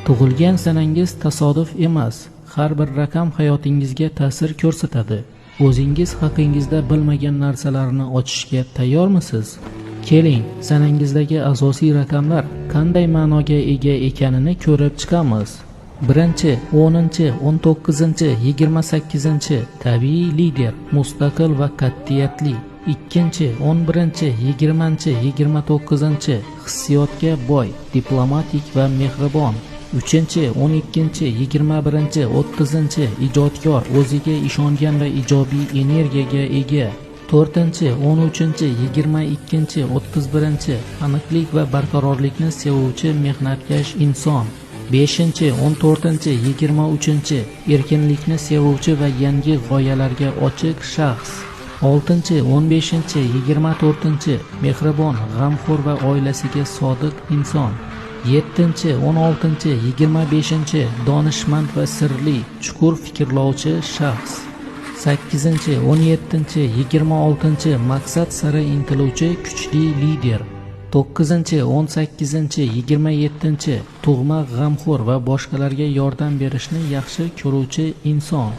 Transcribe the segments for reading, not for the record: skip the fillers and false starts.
Tug'ilgan sanangiz tasodif emas. Har bir raqam hayotingizga ta'sir ko'rsatadi. O'zingiz haqingizda bilmagan narsalarni ochishga tayyormisiz? Keling, sanangizdagi asosiy raqamlar qanday ma'noga ega ekanini ko'rib chiqamiz. 1, 10, 19, 28 tabiiy lider, mustaqil va qat'iyatli. 2, 11, 20, 29 hissiyotga boy, diplomatik va mehribon. 3, 12, 21, 30 ijodkor, o'ziga ishongan va ijobiy energiyaga ega. 4, 13, 22, 31 aniqlik va barqarorlikni sevuvchi mehnatkash inson. 5, 14, 23 erkinlikni sevuvchi va yangi g'oyalarga ochiq shaxs. 6, 15, 24 mehribon, g'amxo'r va oilasiga sodiq inson. 7, 16, 25 donishmand va sirli, chuqur fikrlovchi shaxs. 8, 17, 26 maqsad sari intiluvchi kuchli lider. 9, 18, 27 tug'ma, g'amxo'r va boshqalarga yordam berishni yaxshi ko'ruvchi inson.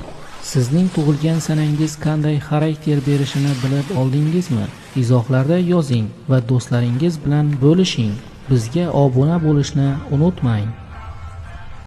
Sizning tug'ilgan sanangiz qanday xarakter berishini bilib oldingizmi? Izohlarda yozing va do'stlaringiz bilan bo'lishing. Bizga obuna bo'lishni unutmang.